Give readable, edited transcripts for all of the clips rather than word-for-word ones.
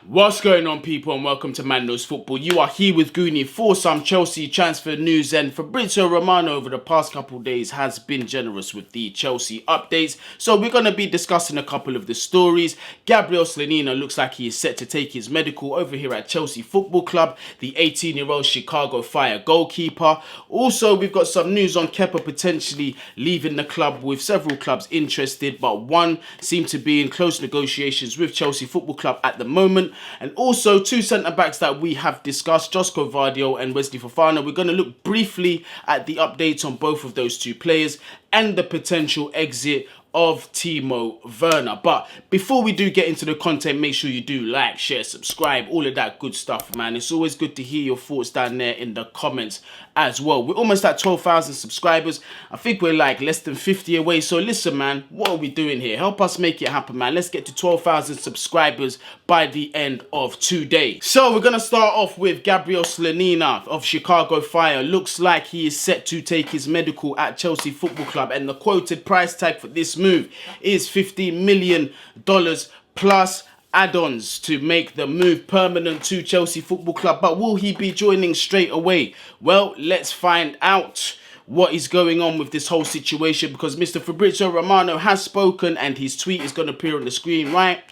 What's going on, people, and welcome to Man Knows Football. You are here with Guni for some Chelsea transfer news, and Fabrizio Romano over the past couple of days has been generous with the Chelsea updates. So we're going to be discussing a couple of the stories. Gabriel Slonina looks like he is set to take his medical over here at Chelsea Football Club, the 18-year-old Chicago Fire goalkeeper. Also, we've got some news on Kepa potentially leaving the club, with several clubs interested, but one seemed to be in close negotiations with Chelsea Football Club at the moment. And also two centre-backs that we have discussed, Josko Vardio and Wesley Fofana. We're going to look briefly at the updates on both of those two players and the potential exit of Timo Werner. But before we do get into the content, make sure you do like, share, subscribe, all of that good stuff, man. It's always good to hear your thoughts down there in the comments as well. We're almost at 12,000 subscribers. I think we're like less than 50 away. So listen, man, what are we doing here? Help us make it happen, man. Let's get to 12,000 subscribers by the end of today. So we're going to start off with Gabriel Slonina of Chicago Fire. Looks like he is set to take his medical at Chelsea Football Club, and the quoted price tag for this move is $15 million plus add-ons to make the move permanent to Chelsea Football Club. But will he be joining straight away? Well, let's find out what is going on with this whole situation, because Mr. Fabrizio Romano has spoken and his tweet is going to appear on the screen right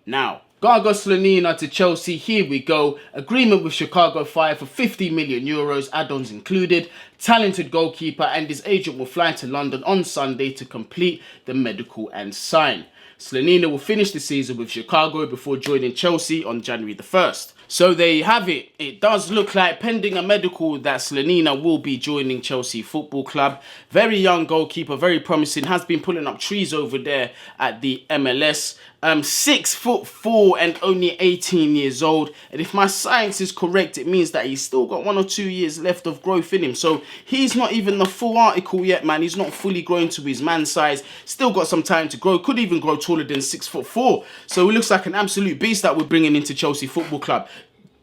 now. Gabriel Slonina to Chelsea, here we go. Agreement with Chicago Fire for €50 million, add-ons included. Talented goalkeeper and his agent will fly to London on Sunday to complete the medical and sign. Slonina will finish the season with Chicago before joining Chelsea on January the 1st. So there you have it. It does look like, pending a medical, that Slonina will be joining Chelsea Football Club. Very young goalkeeper, very promising. Has been pulling up trees over there at the MLS. 6'4" and only 18 years old. And if my science is correct, it means that he's still got 1 or 2 years left of growth in him. So he's not even the full article yet, man. He's not fully grown to his man size. Still got some time to grow. Could even grow taller than 6'4". So he looks like an absolute beast that we're bringing into Chelsea Football Club.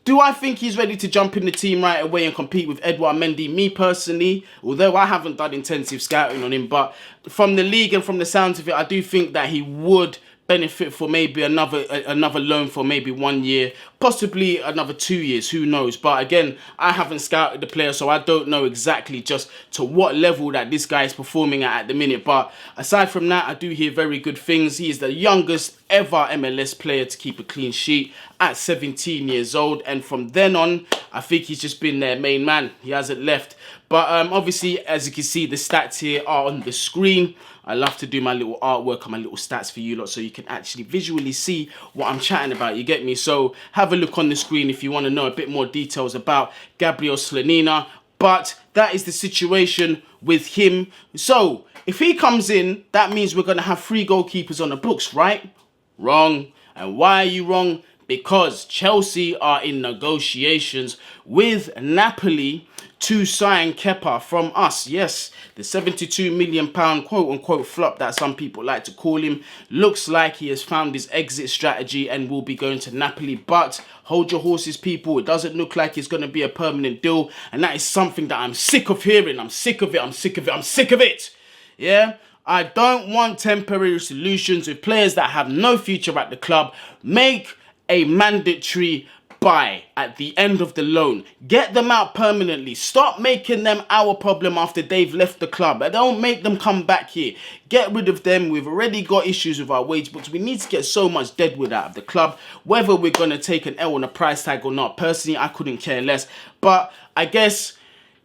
Do I think he's ready to jump in the team right away and compete with Edouard Mendy? Me personally, although I haven't done intensive scouting on him, but from the league and from the sounds of it, I do think that he would benefit for maybe another loan for maybe 1 year, possibly another 2 years, who knows. But again, I haven't scouted the player, so I don't know exactly just to what level that this guy is performing at the minute. But aside from that, I do hear very good things. He is the youngest ever MLS player to keep a clean sheet at 17 years old, and from then on, I think he's just been their main man. He hasn't left. But obviously, as you can see, the stats here are on the screen. I love to do my little artwork and my little stats for you lot, so you can actually visually see what I'm chatting about, you get me? So have a look on the screen if you want to know a bit more details about Gabriel Slonina. But that is the situation with him. So if he comes in, that means we're going to have 3 goalkeepers on the books, right? Wrong. And why are you wrong? Because Chelsea are in negotiations with Napoli to sign Kepa from us. Yes, the £72 million quote-unquote flop that some people like to call him. Looks like he has found his exit strategy and will be going to Napoli. But hold your horses, people. It doesn't look like it's going to be a permanent deal. And that is something that I'm sick of hearing. I'm sick of it. I'm sick of it. I'm sick of it. Yeah? I don't want temporary solutions with players that have no future at the club. Make a mandatory buy at the end of the loan. Get them out permanently. Stop making them our problem after they've left the club. Don't make them come back here. Get rid of them. We've already got issues with our wage books. We need to get so much deadwood out of the club. Whether we're going to take an L on a price tag or not, personally, I couldn't care less. But I guess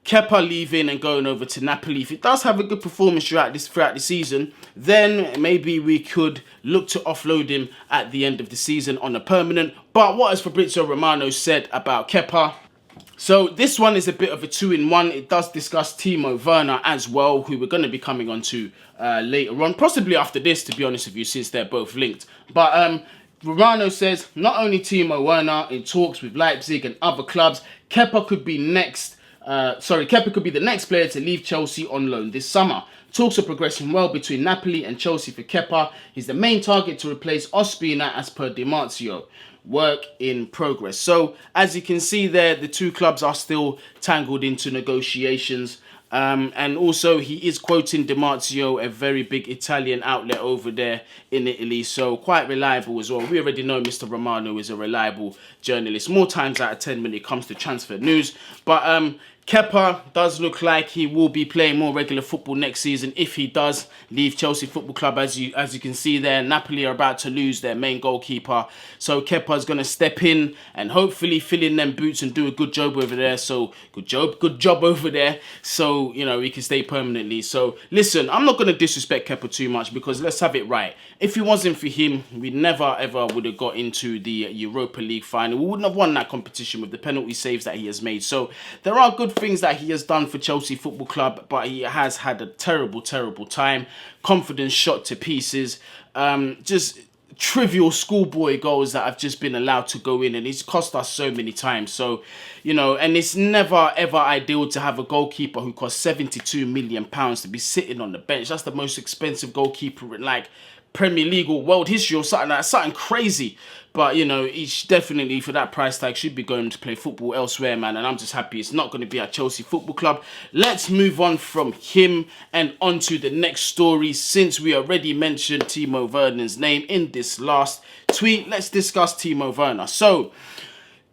Kepa leaving and going over to Napoli, if it does have a good performance throughout the season, then maybe we could look to offload him at the end of the season on a permanent. But what has Fabrizio Romano said about Kepa? So this one is a bit of a 2-in-1. It does discuss Timo Werner as well, who we're going to be coming on to later on, possibly after this, to be honest with you, since they're both linked. But Romano says not only Timo Werner in talks with Leipzig and other clubs, Kepa could be Kepa could be the next player to leave Chelsea on loan this summer. Talks are progressing well between Napoli and Chelsea for Kepa. He's the main target to replace Ospina as per Di Marzio. Work in progress. So as you can see there, the two clubs are still tangled into negotiations. And also, he is quoting Di Marzio, a very big Italian outlet over there in Italy. So quite reliable as well. We already know Mr. Romano is a reliable journalist, more times out of 10 when it comes to transfer news. But Kepa does look like he will be playing more regular football next season if he does leave Chelsea Football Club. As you can see there, Napoli are about to lose their main goalkeeper. So Kepa is going to step in and hopefully fill in them boots and do a good job over there. So good job over there. So, you know, he can stay permanently. So listen, I'm not going to disrespect Kepa too much because let's have it right. If it wasn't for him, we never ever would have got into the Europa League final. We wouldn't have won that competition with the penalty saves that he has made. So there are good things that he has done for Chelsea Football Club, but he has had a terrible time. Confidence shot to pieces. Just trivial schoolboy goals that have just been allowed to go in, and it's cost us so many times. So, you know, and it's never ever ideal to have a goalkeeper who costs £72 million to be sitting on the bench. That's the most expensive goalkeeper in like Premier League or world history or something like that, something crazy. But, you know, he's definitely, for that price tag, should be going to play football elsewhere, man. And I'm just happy it's not going to be at Chelsea Football Club. Let's move on from him and on to the next story. Since we already mentioned Timo Werner's name in this last tweet, let's discuss Timo Werner. So,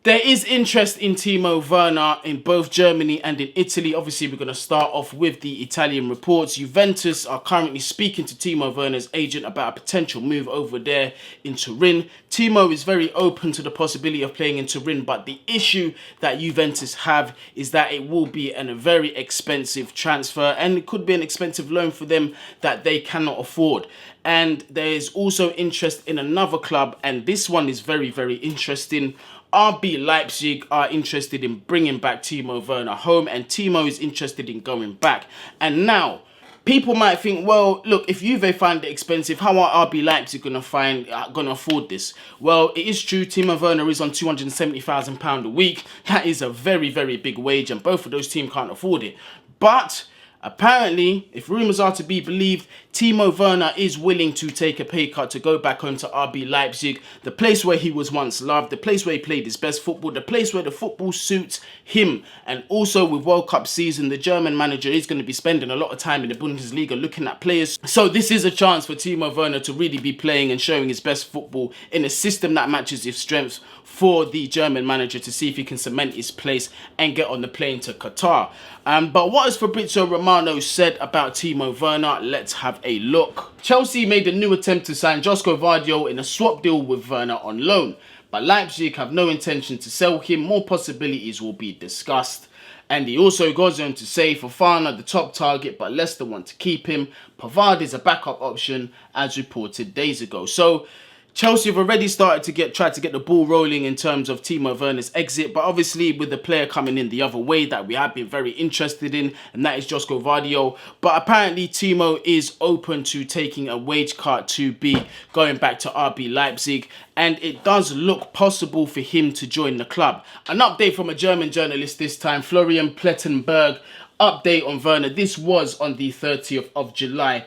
there is interest in Timo Werner in both Germany and in Italy. Obviously, we're going to start off with the Italian reports. Juventus are currently speaking to Timo Werner's agent about a potential move over there in Turin. Timo is very open to the possibility of playing in Turin, but the issue that Juventus have is that it will be a very expensive transfer, and it could be an expensive loan for them that they cannot afford. And there is also interest in another club, and this one is very interesting. RB Leipzig are interested in bringing back Timo Werner home, and Timo is interested in going back. And now, people might think, well, look, if Juve find it expensive, how are RB Leipzig going to afford this? Well, it is true, Timo Werner is on £270,000 a week. That is a very big wage, and both of those teams can't afford it. But apparently, if rumours are to be believed, Timo Werner is willing to take a pay cut to go back home to RB Leipzig, the place where he was once loved, the place where he played his best football, the place where the football suits him. And also with World Cup season, the German manager is going to be spending a lot of time in the Bundesliga looking at players. So this is a chance for Timo Werner to really be playing and showing his best football in a system that matches his strengths for the German manager to see if he can cement his place and get on the plane to Qatar. But what has Fabrizio Romano said about Timo Werner? Let's have a look. Chelsea made a new attempt to sign Josko Vardio in a swap deal with Werner on loan, but Leipzig have no intention to sell him. More possibilities will be discussed. And he also goes on to say Fofana the top target, but Leicester want to keep him. Pavard is a backup option, as reported days ago. So Chelsea have already started to tried to get the ball rolling in terms of Timo Werner's exit, but obviously with the player coming in the other way that we have been very interested in, and that is Josko Vardio. But apparently Timo is open to taking a wage cut to be going back to RB Leipzig, and it does look possible for him to join the club. An update from a German journalist this time, Florian Plettenberg. Update on Werner. This was on the 30th of July.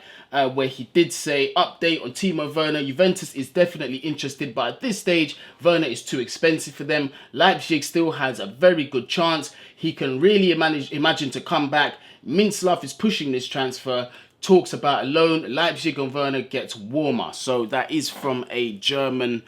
Where he did say, update on Timo Werner, Juventus is definitely interested, but at this stage, Werner is too expensive for them. Leipzig still has a very good chance. He can really imagine to come back. Mintzlaff is pushing this transfer. Talks about a loan. Leipzig and Werner gets warmer. So that is from a German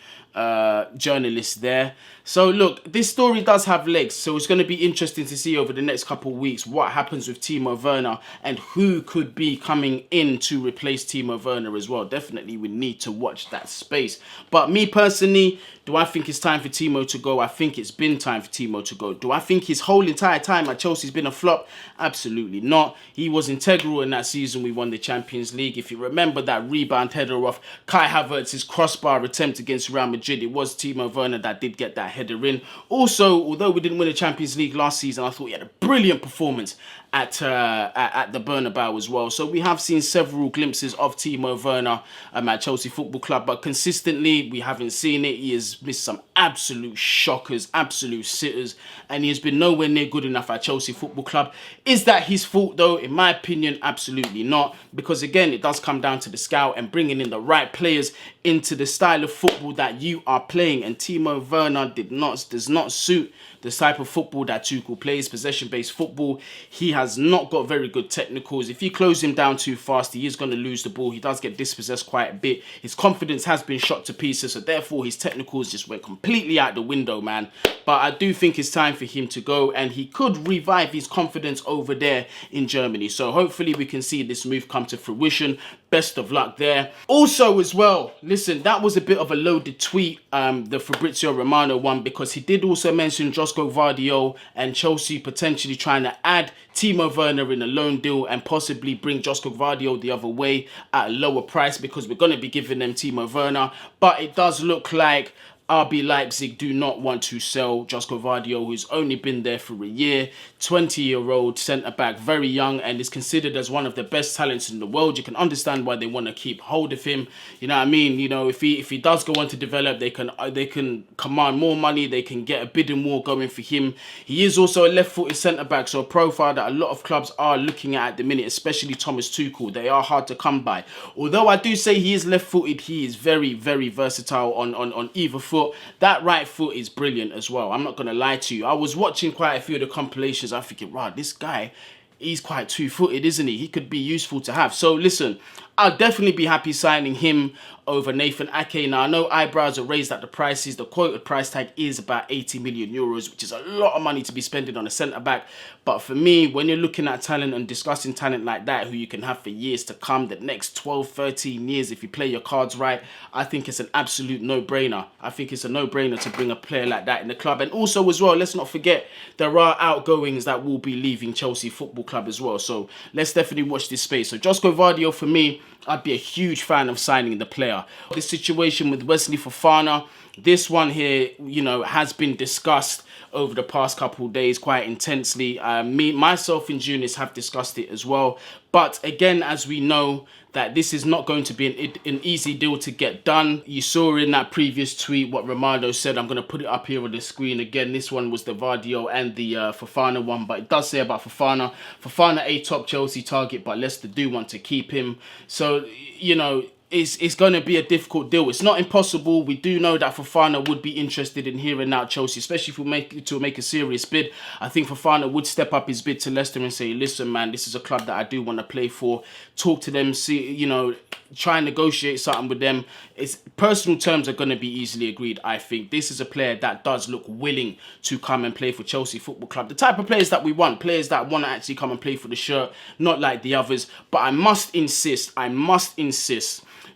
journalist there. So look, this story does have legs, so it's going to be interesting to see over the next couple of weeks what happens with Timo Werner and who could be coming in to replace Timo Werner as well. Definitely we need to watch that space. But me personally, do I think it's time for Timo to go? I think it's been time for Timo to go. Do I think his whole entire time at Chelsea's been a flop? Absolutely not. He was integral in that season we won the Champions League. If you remember that rebound header off Kai Havertz's crossbar attempt against Real Madrid, it was Timo Werner that did get that header in. Also, although we didn't win the Champions League last season, I thought he had a brilliant performance at the Bernabeu as well. So we have seen several glimpses of Timo Werner at Chelsea Football Club, but consistently we haven't seen it. He has missed some absolute shockers, absolute sitters, and he has been nowhere near good enough at Chelsea Football Club. Is that his fault though? In my opinion, absolutely not, because again, it does come down to the scout and bringing in the right players into the style of football that you are playing, and Timo Werner does not suit the type of football that Tuchel plays, possession-based football. He has not got very good technicals. If you close him down too fast, he is going to lose the ball. He does get dispossessed quite a bit. His confidence has been shot to pieces, so therefore his technicals just went completely out the window, man. But I do think it's time for him to go, and he could revive his confidence over there in Germany. So hopefully we can see this move come to fruition. Best of luck there. Also as well, listen, that was a bit of a loaded tweet, the Fabrizio Romano one, because he did also mention Josko Gvardiol and Chelsea potentially trying to add Timo Werner in a loan deal and possibly bring Josko Gvardiol the other way at a lower price, because we're going to be giving them Timo Werner. But it does look like RB Leipzig do not want to sell Josko Gvardiol, who's only been there for a year. 20-year-old centre-back, very young, and is considered as one of the best talents in the world. You can understand why they want to keep hold of him. You know what I mean? You know, if he does go on to develop, they can command more money. They can get a bidding war going for him. He is also a left-footed centre-back, so a profile that a lot of clubs are looking at the minute, especially Thomas Tuchel. They are hard to come by. Although I do say he is left-footed, he is very, very versatile on either foot. That right foot is brilliant as well. I'm not going to lie to you. I was watching quite a few of the compilations. I'm thinking, wow, this guy, he's quite two-footed, isn't he? He could be useful to have. So listen, I'll definitely be happy signing him over Nathan Ake. Now, I know eyebrows are raised at the prices. The quoted price tag is about 80 million euros, which is a lot of money to be spending on a centre-back. But for me, when you're looking at talent and discussing talent like that, who you can have for years to come, the next 12, 13 years, if you play your cards right, I think it's an absolute no-brainer. I think it's a no-brainer to bring a player like that in the club. And also as well, let's not forget, there are outgoings that will be leaving Chelsea Football Club as well. So let's definitely watch this space. So Josko Gvardiol, for me, I'd be a huge fan of signing the player. The situation with Wesley Fofana, this one here, you know, has been discussed over the past couple of days quite intensely. Myself and Junius have discussed it as well. But again, as we know, that this is not going to be an easy deal to get done. You saw in that previous tweet what Romano said. I'm going to put it up here on the screen again. This one was the Gvardiol and the Fofana one, but it does say about Fofana. Fofana, a top Chelsea target, but Leicester do want to keep him. So, you know, it's going to be a difficult deal. It's not impossible. We do know that Fofana would be interested in hearing out Chelsea, especially if we make a serious bid. I think Fofana would step up his bid to Leicester and say, listen, man, this is a club that I do want to play for. Talk to them, see, you know, try and negotiate something with them. It's personal terms are going to be easily agreed, I think. This is a player that does look willing to come and play for Chelsea Football Club. The type of players that we want, players that want to actually come and play for the shirt, not like the others. But I must insist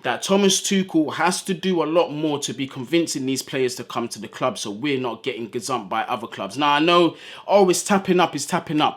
that Thomas Tuchel has to do a lot more to be convincing these players to come to the club, so we're not getting gazumped by other clubs. Now, I know, it's tapping up,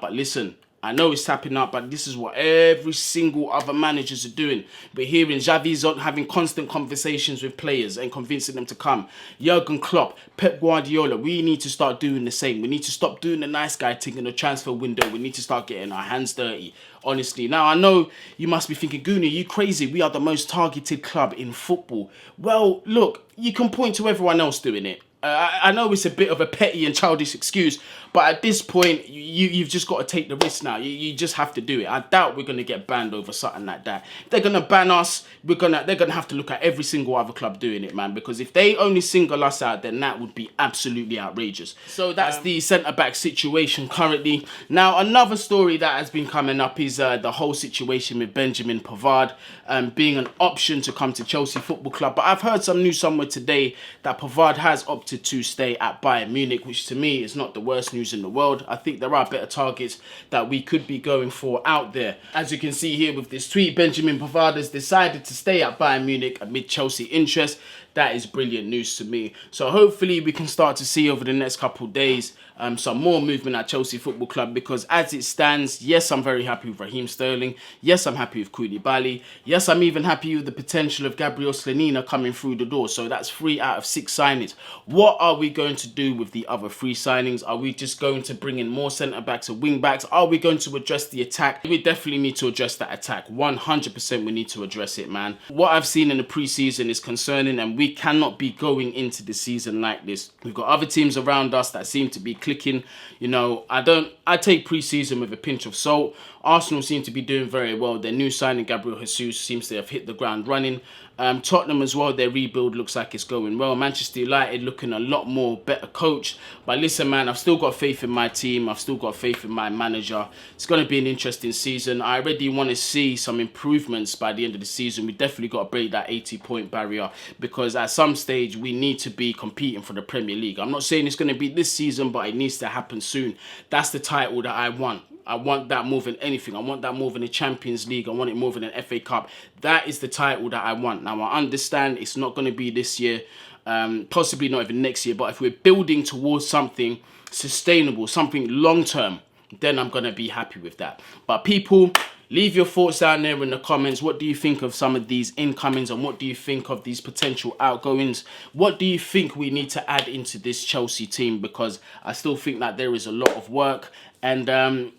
but listen, I know it's tapping up, but this is what every single other managers are doing. We're hearing Xavi's having constant conversations with players and convincing them to come. Jurgen Klopp, Pep Guardiola, we need to start doing the same. We need to stop doing the nice guy thing in the transfer window. We need to start getting our hands dirty, honestly. Now, I know you must be thinking, Guni, you crazy? We are the most targeted club in football. Well, look, you can point to everyone else doing it. I know it's a bit of a petty and childish excuse, but at this point, you've just got to take the risk now. You just have to do it. I doubt we're going to get banned over something like that. If they're going to ban us, they're going to have to look at every single other club doing it, man. Because if they only single us out, then that would be absolutely outrageous. So that's the centre-back situation currently. Now, another story that has been coming up is the whole situation with Benjamin Pavard being an option to come to Chelsea Football Club. But I've heard some news somewhere today that Pavard has opted to stay at Bayern Munich, which to me is not the worst news in the world. I think there are better targets that we could be going for out there. As you can see here with this tweet, Benjamin Pavard has decided to stay at Bayern Munich amid Chelsea interest. That is brilliant news to me. So hopefully we can start to see over the next couple of days some more movement at Chelsea Football Club, because as it stands, yes, I'm very happy with Raheem Sterling. Yes, I'm happy with Koulibaly. Yes, I'm even happy with the potential of Gabriel Slonina coming through the door. So that's 3 out of 6 signings. What are we going to do with the other 3 signings? Are we just going to bring in more centre-backs or wing-backs? Are we going to address the attack? We definitely need to address that attack. 100% we need to address it, man. What I've seen in the pre-season is concerning, and we cannot be going into the season like this. We've got other teams around us that seem to be clicking. You know, I take pre-season with a pinch of salt. Arsenal seem to be doing very well. Their new signing, Gabriel Jesus, seems to have hit the ground running. Tottenham as well, their rebuild looks like it's going well. Manchester United looking a lot more better coached. But listen, man, I've still got faith in my team. I've still got faith in my manager. It's going to be an interesting season. I already want to see some improvements by the end of the season. We definitely got to break that 80-point barrier, because at some stage we need to be competing for the Premier League. I'm not saying it's going to be this season, but it needs to happen soon. That's the title that I want. I want that more than anything. I want that more than the Champions League. I want it more than an FA Cup. That is the title that I want. Now, I understand it's not going to be this year, possibly not even next year, but if we're building towards something sustainable, something long-term, then I'm going to be happy with that. But people, leave your thoughts down there in the comments. What do you think of some of these incomings, and what do you think of these potential outgoings? What do you think we need to add into this Chelsea team? Because I still think that there is a lot of work. And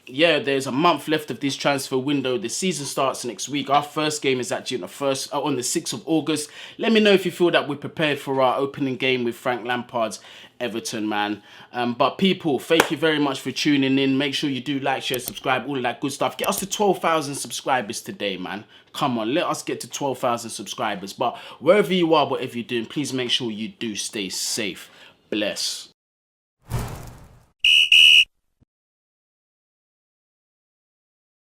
yeah, there's a month left of this transfer window. The season starts next week. Our first game is actually on the 6th of August. Let me know if you feel that we're prepared for our opening game with Frank Lampard's Everton, man. But people, thank you very much for tuning in. Make sure you do like, share, subscribe, all of that good stuff. Get us to 12,000 subscribers today, man. Come on, let us get to 12,000 subscribers. But wherever you are, whatever you're doing, please make sure you do stay safe. Bless.